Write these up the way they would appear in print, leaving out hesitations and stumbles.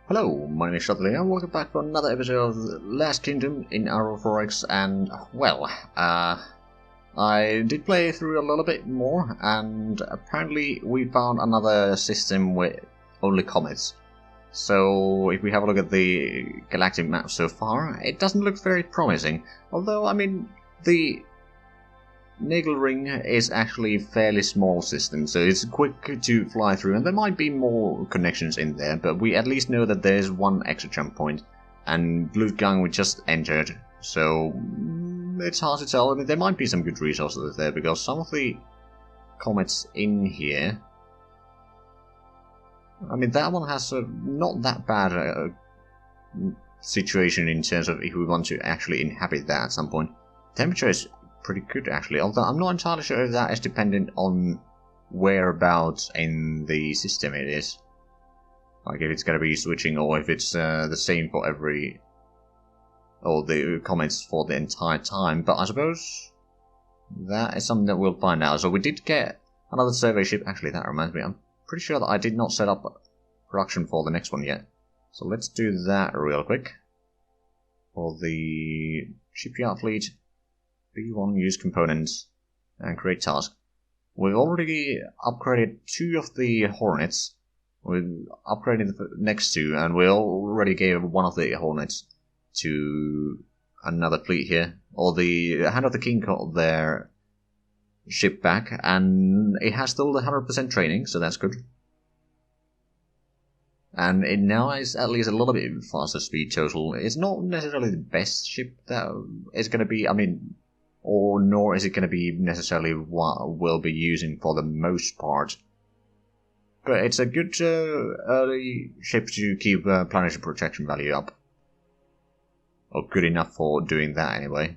Hello, my name is Zhatelier, and welcome back for another episode of The Last Kingdom in Aurora, and, well, I did play through a little bit more, and apparently we found another system with only comets. So, if we have a look at the galactic map so far, it doesn't look very promising, although, I mean, the Nigel is actually a fairly small system, so it's quick to fly through, and there might be more connections in there, but we at least know that there's one extra jump point, and Blutgang we just entered, so it's hard to tell. I mean, there might be some good resources there, because some of the comets in here, I mean, that one has a not that bad situation in terms of if we want to actually inhabit that at some point. Temperature is pretty good actually, although I'm not entirely sure if that is dependent on whereabouts in the system it is. Like if it's going to be switching or if it's the same for every... or the comments for the entire time, but I suppose that is something that we'll find out. So we did get another survey ship, actually that reminds me, I'm pretty sure that I did not set up production for the next one yet. So let's do that real quick. For the shipyard fleet, B1 use components and create task. We've already upgraded 2 of the Hornets. We've upgraded the next 2, and we already gave one of the Hornets to another fleet here. Or the Hand of the King got their ship back, and it has still the 100% training, so that's good. And it now is at least a little bit faster speed total. It's not necessarily the best ship that it's going to be, I mean, or nor is it going to be necessarily what we'll be using for the most part. But it's a good early ship to keep planetary protection value up. Or good enough for doing that anyway.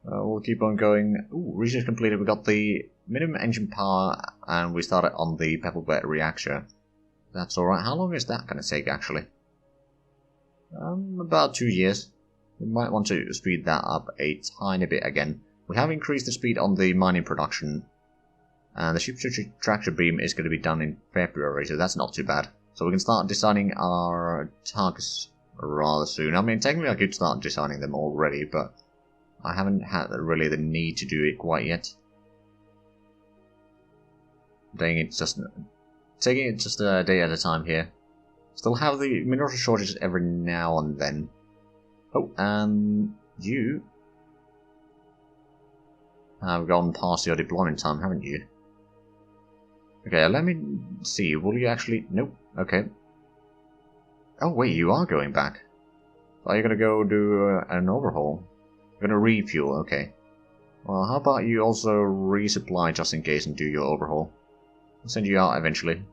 We'll keep on going. Ooh, research completed. We got the minimum engine power and we started on the pebble bed reactor. That's alright. How long is that going to take actually? About 2 years. We might want to speed that up a tiny bit again. We have increased the speed on the mining production. And the ship tractor beam is going to be done in February, so that's not too bad. So we can start designing our targets rather soon. I mean, technically I could start designing them already, but I haven't had really the need to do it quite yet. Taking it just a day at a time here. Still have the mineral shortages every now and then. Oh, and you have gone past your deployment time, haven't you? Okay, let me see. Will you actually... Nope. Okay. Oh, wait, you are going back. Are you going to go do an overhaul? You're going to refuel, okay. Well, how about you also resupply just in case and do your overhaul? I'll send you out eventually.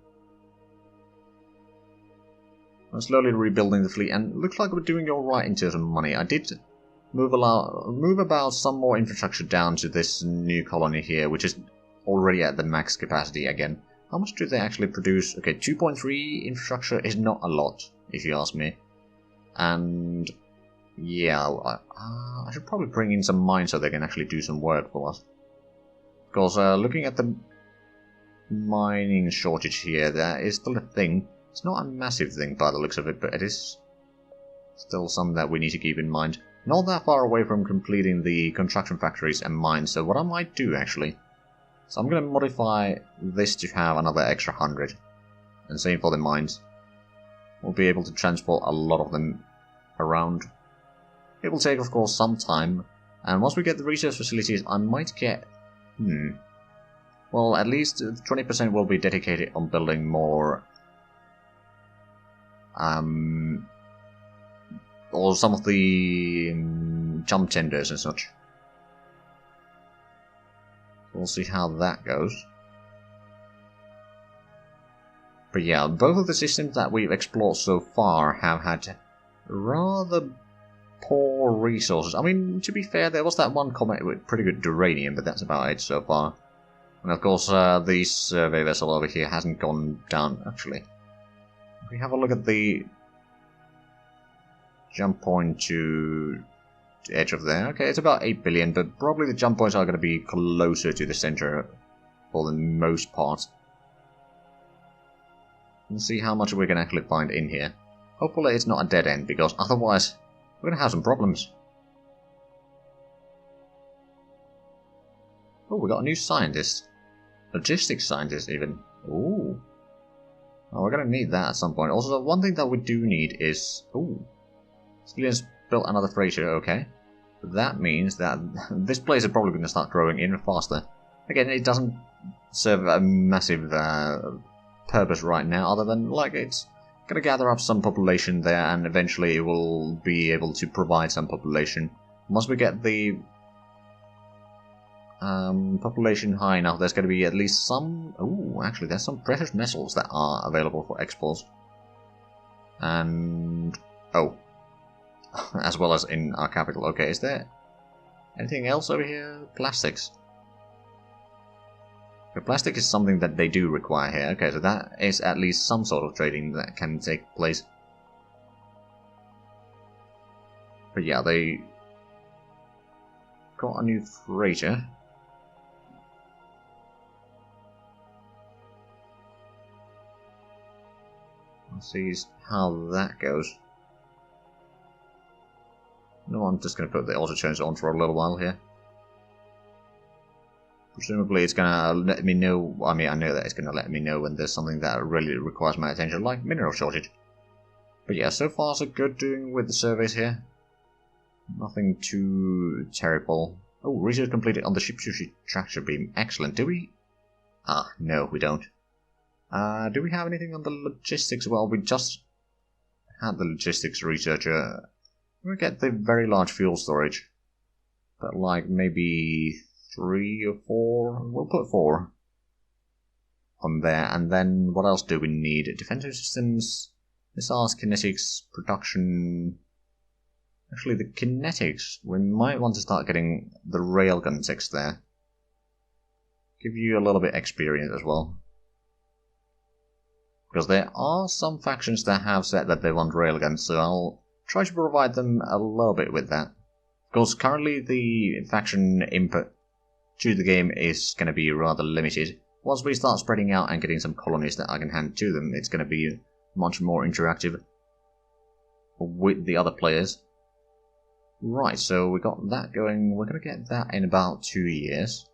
I'm slowly rebuilding the fleet, and it looks like we're doing alright in terms of money. I did move about some more infrastructure down to this new colony here, which is already at the max capacity again. How much do they actually produce? Okay, 2.3 infrastructure is not a lot, if you ask me. And yeah, I should probably bring in some mines so they can actually do some work for us. Because looking at the mining shortage here, that is still a thing. It's not a massive thing by the looks of it, but it is still something that we need to keep in mind. Not that far away from completing the construction factories and mines, so what I might do actually, so I'm going to modify this to have another extra 100. And same for the mines. We'll be able to transport a lot of them around. It will take, of course, some time, and once we get the research facilities, I might get... well, at least 20% will be dedicated on building more... or some of the jump tenders and such. We'll see how that goes. But yeah, both of the systems that we've explored so far have had rather poor resources. I mean, to be fair, there was that one comet with pretty good uranium, but that's about it so far. And of course, the survey vessel over here hasn't gone down, actually. If we have a look at the jump point to the edge of there. Okay, it's about 8 billion, but probably the jump points are going to be closer to the center for the most part. and see how much we can actually find in here. Hopefully it's not a dead end, because otherwise we're gonna have some problems. Oh, we got a new scientist. Logistics scientist, even. Ooh. Oh, we're gonna need that at some point. Also, one thing that we do need is... Ooh. Civilians built another Fraser, okay. That means that this place is probably gonna start growing even faster. Again, it doesn't serve a massive purpose right now, other than, like, it's gonna gather up some population there, and eventually it will be able to provide some population. Once we get the population high enough, there's going to be at least some... Ooh, actually, there's some precious metals that are available for exports. And... Oh. As well as in our capital. Okay, is there anything else over here? Plastics. The plastic is something that they do require here. Okay, so that is at least some sort of trading that can take place. But yeah, they got a new freighter. Let's see how that goes. No, I'm just going to put the auto turns on for a little while here. Presumably it's going to let me know, I mean I know that it's going to let me know when there's something that really requires my attention, like mineral shortage. But yeah, so far so good doing with the surveys here. Nothing too terrible. Oh, research completed on the ship-to-ship tractor beam. Excellent. Do we... Ah, no, we don't. Do we have anything on the logistics? Well, we just had the logistics researcher. We'll get the very large fuel storage. But like maybe 3 or 4? We'll put 4 on there. And then what else do we need? Defensive systems, missiles, kinetics, production... Actually, the kinetics, we might want to start getting the railgun techs there. Give you a little bit experience as well. Because there are some factions that have said that they want railguns, so I'll try to provide them a little bit with that. Because currently the faction input to the game is going to be rather limited. Once we start spreading out and getting some colonies that I can hand to them, it's going to be much more interactive with the other players. Right, so we got that going. We're going to get that in about 2 years.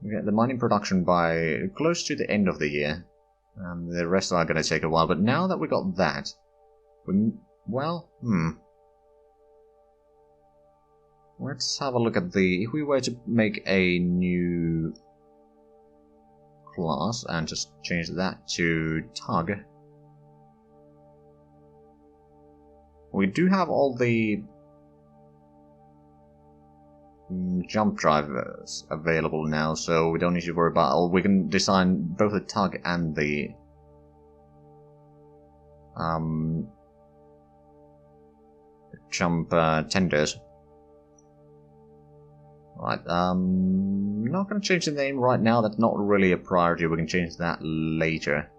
We get the mining production by close to the end of the year. And the rest are going to take a while. But now that we got that, let's have a look at the... If we were to make a new class and just change that to Tug. We do have all the jump drivers available now, so we don't need to worry about... We can design both the Tug and the jump tenders. Right, not going to change the name right now, that's not really a priority, we can change that later.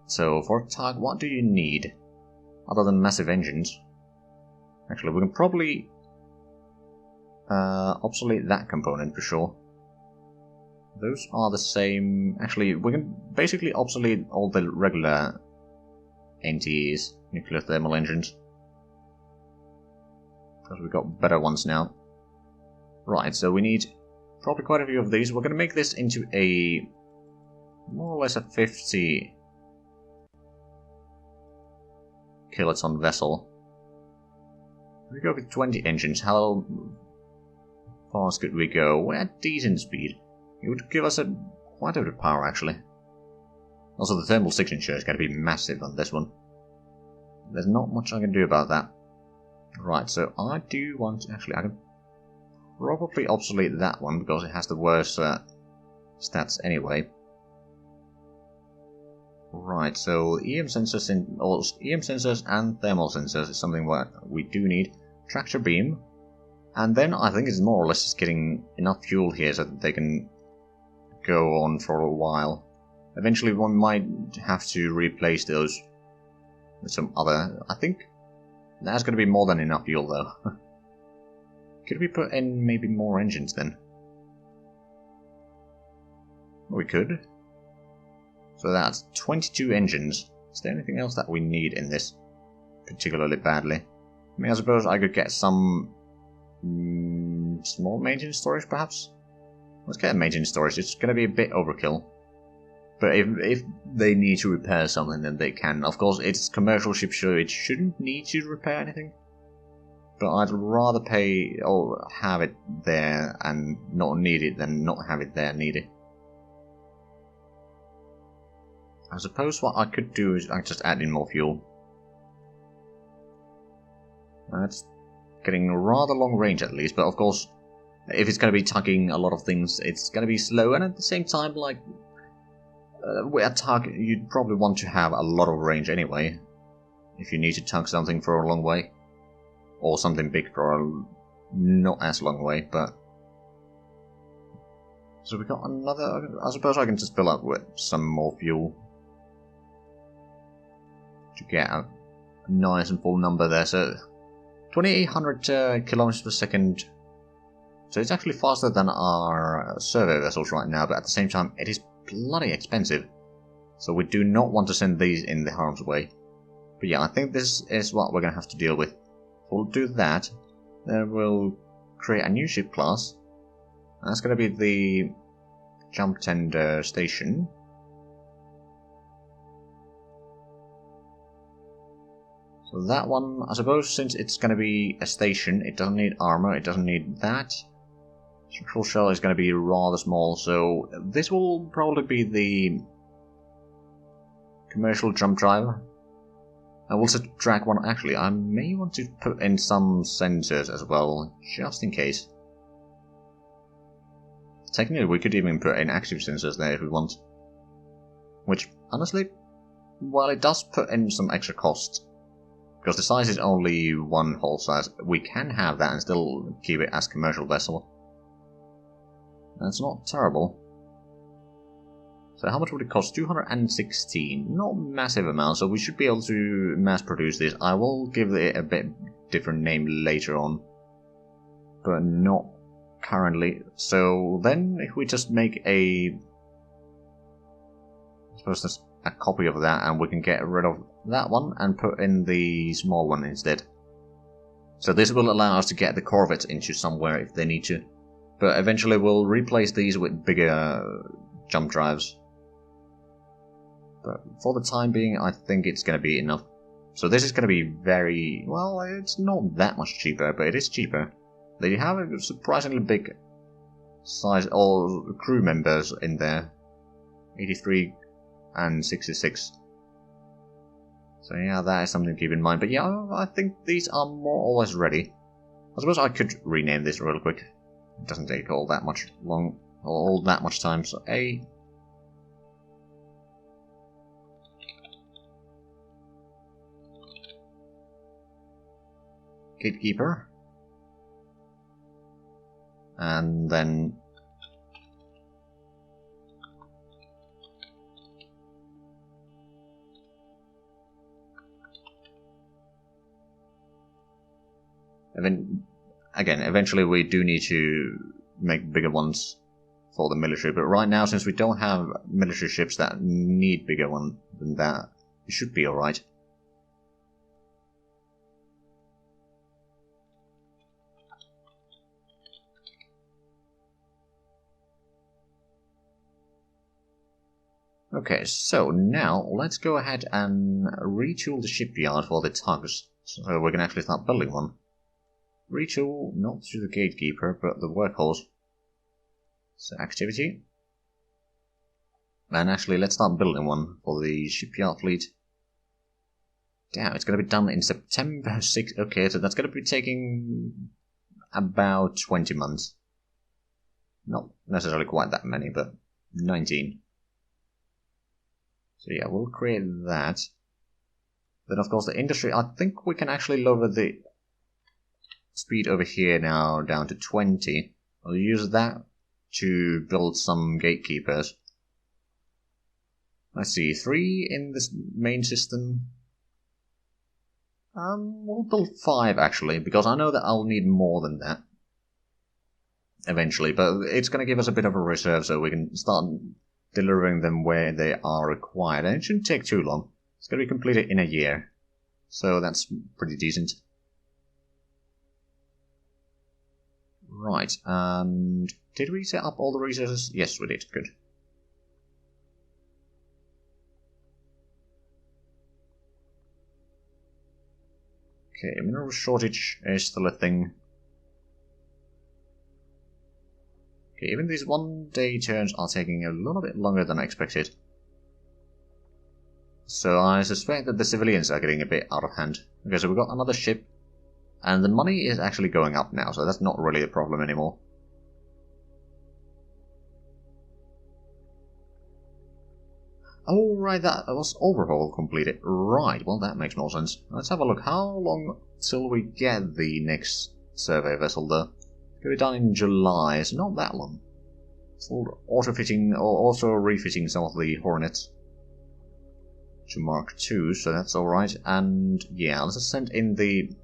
So, for Tug, what do you need? Other than massive engines. Actually, we can probably obsolete that component for sure. Those are the same... Actually, we can basically obsolete all the regular NTEs, nuclear thermal engines. Because we've got better ones now. Right, so we need probably quite a few of these. We're going to make this into a... more or less a 50 kiloton vessel. If we go with 20 engines, how fast could we go? We're at decent speed. It would give us quite a bit of power, actually. Also, the thermal signature is going to be massive on this one. There's not much I can do about that. Right, so I do want... Actually, I can probably obsolete that one, because it has the worst stats anyway. Right, so EM sensors and thermal sensors is something what we do need. Tractor beam. And then I think it's more or less just getting enough fuel here so that they can go on for a while. Eventually one might have to replace those with some other... I think that's going to be more than enough fuel though. Could we put in maybe more engines then? We could. So that's 22 engines. Is there anything else that we need in this particularly badly? I mean, I suppose I could get some small maintenance storage, perhaps? Let's get a maintenance storage. It's going to be a bit overkill. But if they need to repair something, then they can. Of course, it's commercial ship, so it shouldn't need to repair anything. But I'd rather pay or have it there and not need it than not have it there and need it. I suppose what I could do is I could just add in more fuel. That's getting rather long range at least, but of course, if it's going to be tugging a lot of things, it's going to be slow, and at the same time, like, with a tug, you'd probably want to have a lot of range anyway, if you need to tug something for a long way. Or something big for a not as long way, but... So we got another... I suppose I can just fill up with some more fuel. To get a nice and full number there, so... 2800 kilometers per second. So it's actually faster than our survey vessels right now, but at the same time, it is bloody expensive. So we do not want to send these in the harm's way. But yeah, I think this is what we're going to have to deal with. We'll do that, then we'll create a new ship class. That's going to be the jump tender station. So that one, I suppose, since it's going to be a station, it doesn't need armor, it doesn't need that. Structural shell is going to be rather small, so this will probably be the commercial jump driver. I will set drag one. Actually, I may want to put in some sensors as well, just in case. Technically, we could even put in active sensors there if we want. Which, honestly, while it does put in some extra cost, because the size is only one hull size, we can have that and still keep it as commercial vessel. That's not terrible. So how much would it cost? 216. Not massive amount, so we should be able to mass produce this. I will give it a bit different name later on, but not currently. So then if we just make a... I suppose that's a copy of that, and we can get rid of that one and put in the small one instead. So this will allow us to get the corvettes into somewhere if they need to. But eventually we'll replace these with bigger jump drives. But for the time being, I think it's going to be enough. So this is going to be very... well, it's not that much cheaper, but it is cheaper. They have a surprisingly big size, or crew members in there. 83 and 66. So yeah, that is something to keep in mind. But yeah, I think these are more or less ready. I suppose I could rename this real quick. It doesn't take all that much time. So A... Gatekeeper. And then... again, eventually we do need to make bigger ones for the military, but right now, since we don't have military ships that need bigger ones than that, it should be alright. Okay, so now let's go ahead and retool the shipyard for the tugs, so we can actually start building one. Retool, not through the gatekeeper, but the workhorse. So activity. And actually, let's start building one for the shipyard fleet. Damn, it's going to be done in September 6th. Okay, so that's going to be taking about 20 months. Not necessarily quite that many, but 19. So yeah, we'll create that. Then of course the industry, I think we can actually lower the speed over here now down to 20. I'll use that to build some gatekeepers. Let's see, 3 in this main system. We'll build 5 actually, because I know that I'll need more than that eventually, but it's going to give us a bit of a reserve so we can start delivering them where they are required, and it shouldn't take too long. It's going to be completed in a year, so that's pretty decent. Right, and did we set up all the resources? Yes, we did. Good. Okay, mineral shortage is still a thing. Okay, even these one-day turns are taking a little bit longer than I expected. So I suspect that the civilians are getting a bit out of hand. Okay, so we've got another ship. And the money is actually going up now, so that's not really a problem anymore. Oh, right, that was overhaul completed. Right, well, that makes more sense. Let's have a look. How long till we get the next survey vessel, though? It's going to be done in July, so not that long. Still auto-fitting, or also refitting some of the Hornets to Mark II, so that's alright. And yeah, let's just send in the...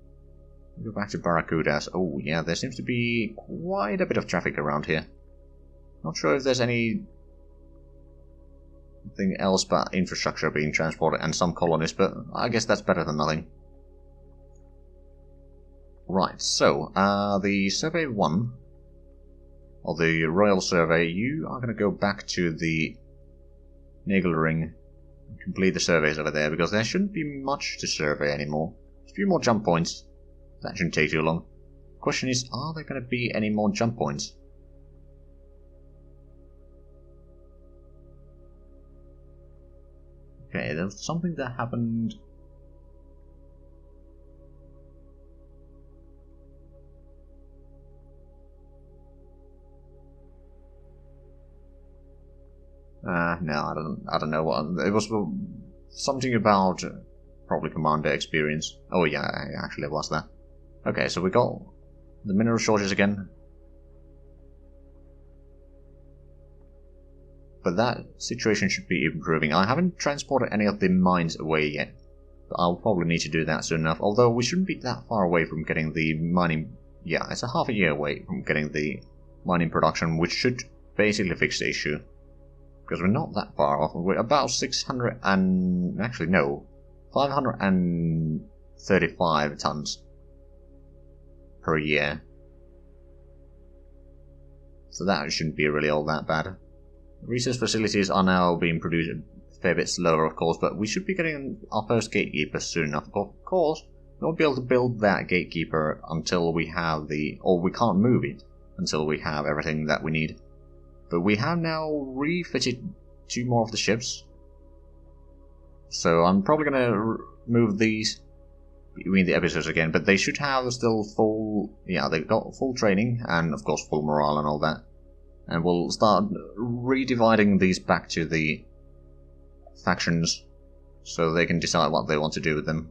Go back to Barracudas. Oh yeah, there seems to be quite a bit of traffic around here. Not sure if there's anything else but infrastructure being transported and some colonists, but I guess that's better than nothing. Right, so, the Survey 1, or the Royal Survey, you are going to go back to the Nagel Ring and complete the surveys over there, because there shouldn't be much to survey anymore. A few more jump points. That shouldn't take too long. Question is, are there going to be any more jump points? Okay, there was something that happened... no, I don't know what... It was something about probably commander experience. Oh yeah, actually it was that. Okay, so we got the mineral shortages again. But that situation should be improving. I haven't transported any of the mines away yet, but I'll probably need to do that soon enough. Although we shouldn't be that far away from getting the mining... Yeah, it's a half a year away from getting the mining production, which should basically fix the issue. Because we're not that far off. We're about 600 and... Actually, no. 535 tons per year. So that shouldn't be really all that bad. Research facilities are now being produced a fair bit slower, of course, but we should be getting our first gatekeeper soon enough. Of course, we won't be able to build that gatekeeper until we have the... or we can't move it until we have everything that we need. But we have now refitted 2 more of the ships. So I'm probably going to move these between the episodes again, but they should have still full... Yeah, they've got full training, and of course full morale and all that. And we'll start redividing these back to the factions, so they can decide what they want to do with them.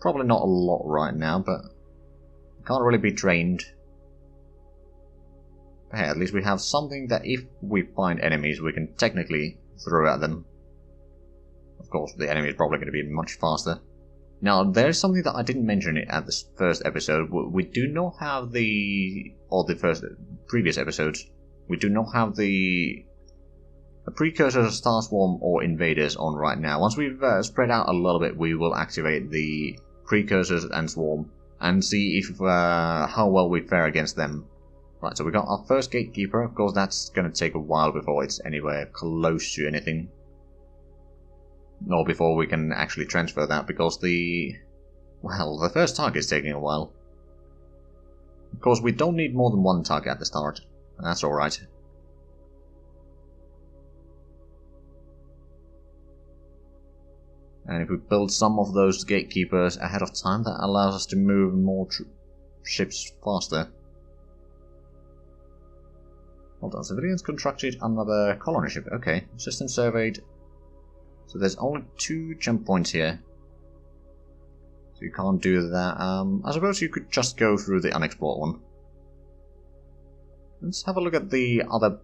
Probably not a lot right now, but can't really be trained. But hey, at least we have something that if we find enemies, we can technically throw at them. Of course, the enemy is probably going to be much faster. Now, there's something that I didn't mention at this first episode. We do not have the... or the previous episodes. We do not have the precursors of Star Swarm or Invaders on right now. Once we've spread out a little bit, we will activate the precursors and Swarm and see if how well we fare against them. Right, so we got our first gatekeeper. Of course, that's going to take a while before it's anywhere close to anything. Or before we can actually transfer that, because the first target is taking a while. Of course, we don't need more than 1 target at the start. That's alright. And if we build some of those gatekeepers ahead of time, that allows us to move more ships faster. Hold on, civilians constructed another colony ship. Okay, system surveyed. So there's only 2 jump points here. So you can't do that. I suppose you could just go through the unexplored one. Let's have a look at the other...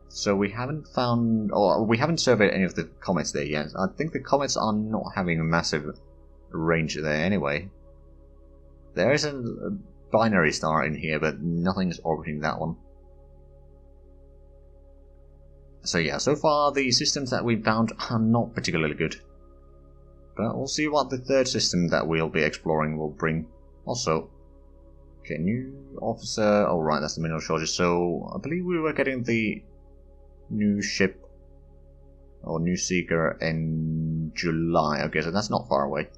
So we haven't found... or we haven't surveyed any of the comets there yet. I think the comets are not having a massive range there anyway. There is a binary star in here, but nothing's orbiting that one. So yeah, so far the systems that we found are not particularly good. But we'll see what the third system that we'll be exploring will bring. Also, okay, new officer. Oh right, that's the mineral shortage. So I believe we were getting the new ship or new seeker in July. Okay, so that's not far away.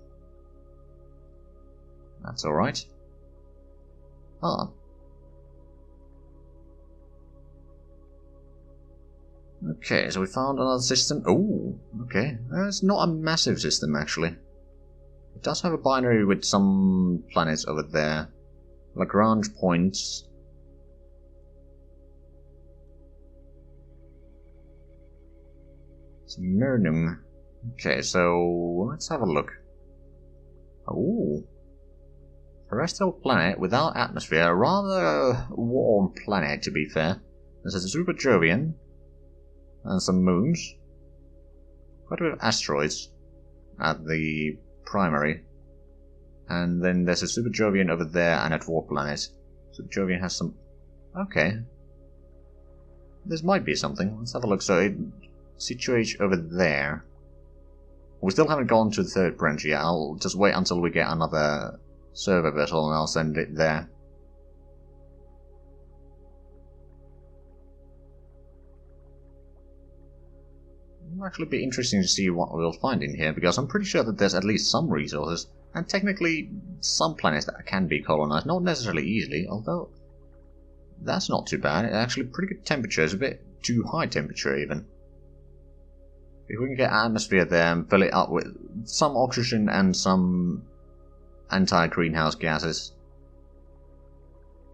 That's alright. Ah. Okay, so we found another system. Oh, okay. It's not a massive system, actually. It does have a binary with some planets over there. Lagrange points. Smyrnum. Okay, so let's have a look. Oh. Terrestrial planet without atmosphere. A rather warm planet, to be fair. This is a super Jovian. And some moons. Quite a bit of asteroids at the primary. And then there's a super Jovian over there and a dwarf planet. Super Jovian has some... Okay. This might be something. Let's have a look. So it situates over there. We still haven't gone to the third branch yet. I'll just wait until we get another server vessel and I'll send it there. It'll actually be interesting to see what we'll find in here, because I'm pretty sure that there's at least some resources, and technically some planets that can be colonized, not necessarily easily, although that's not too bad. It's actually pretty good temperature. It's a bit too high temperature even. If we can get atmosphere there and fill it up with some oxygen and some anti-greenhouse gases,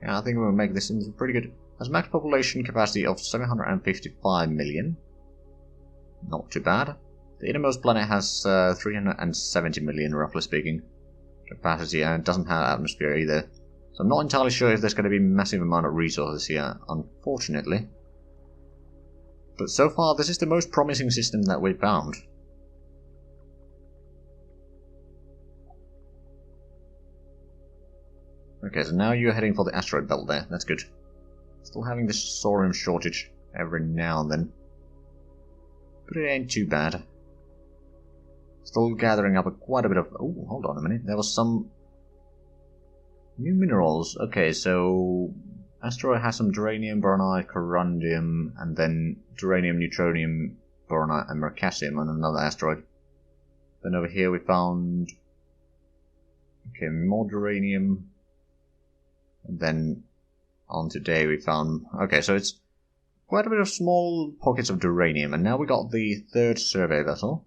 yeah, I think we'll make this into pretty good. Has max population capacity of 755 million. Not too bad. The innermost planet has 370 million, roughly speaking, capacity, and it doesn't have atmosphere either. So I'm not entirely sure if there's going to be a massive amount of resources here, unfortunately. But so far, this is the most promising system that we've found. Okay, so now you're heading for the asteroid belt there. That's good. Still having this thorium shortage every now and then. But it ain't too bad. Still gathering up quite a bit of... Oh, hold on a minute. There was some new minerals. Okay, so asteroid has some duranium, boronite, corundium, and then duranium, neutronium, boronite, and mercassium on another asteroid. Then over here we found... Okay, more duranium. And then on today we found... Okay, so it's quite a bit of small pockets of duranium, and now we got the third survey vessel.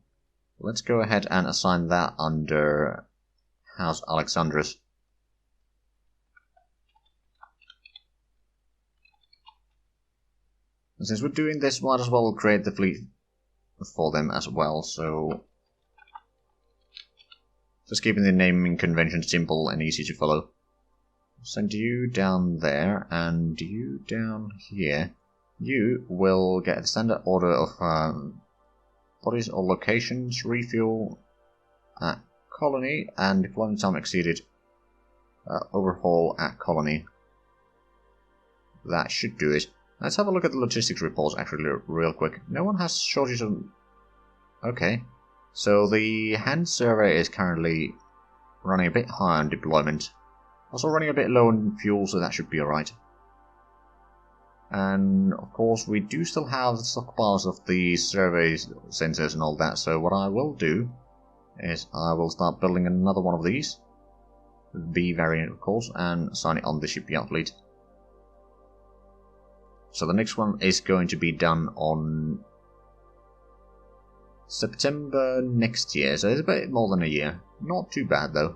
Let's go ahead and assign that under House Alexandrus. And since we're doing this, might as well create the fleet for them as well, so just keeping the naming convention simple and easy to follow. Send you down there, and you down here. You will get a standard order of bodies or locations, refuel at colony, and deployment time exceeded, overhaul at colony. That should do it. Let's have a look at the logistics reports actually real quick. No one has shortage of... Okay. So the hand survey is currently running a bit high on deployment. Also running a bit low on fuel, so that should be alright. And of course we do still have stockpiles of the survey sensors and all that, so what I will do is I will start building another one of these, the B variant of course, and assign it on the shipyard fleet. So the next one is going to be done on September next year, so it's a bit more than a year. Not too bad though.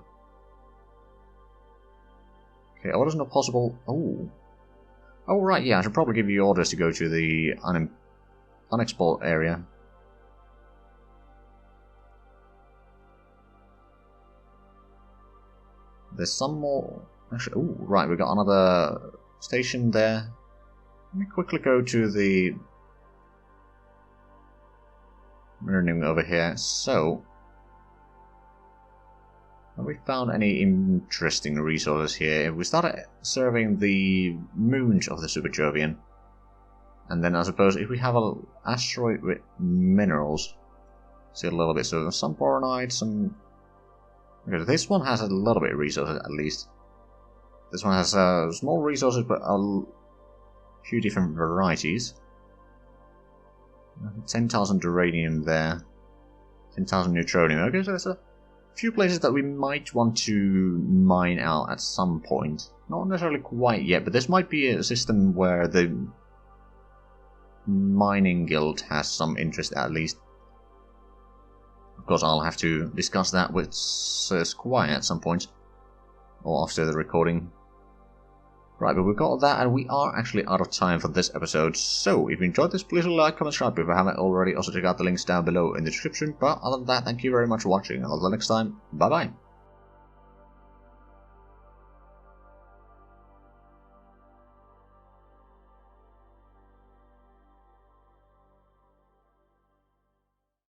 Okay, orders not possible. Oh right, yeah, I should probably give you orders to go to the unexplored area. There's some more... Actually, oh, right, we got another station there. Let me quickly go to the mirroring over here. So, have we found any interesting resources here? If we started surveying the moons of the Super Jovian, And then I suppose if we have an asteroid with minerals, see a little bit, so some boronite, some... Okay, this one has a little bit of resources at least. This one has small resources, but a few different varieties. 10,000 uranium there. 10,000 neutronium. Okay, so there's a few places that we might want to mine out at some point. Not necessarily quite yet, but this might be a system where the mining guild has some interest at least. Of course, I'll have to discuss that with Sir Squire at some point. Or after the recording. Right, but we've got that, and we are actually out of time for this episode. So, if you enjoyed this, please like, comment, subscribe if you haven't already. Also, check out the links down below in the description. But other than that, thank you very much for watching, and until next time, bye bye.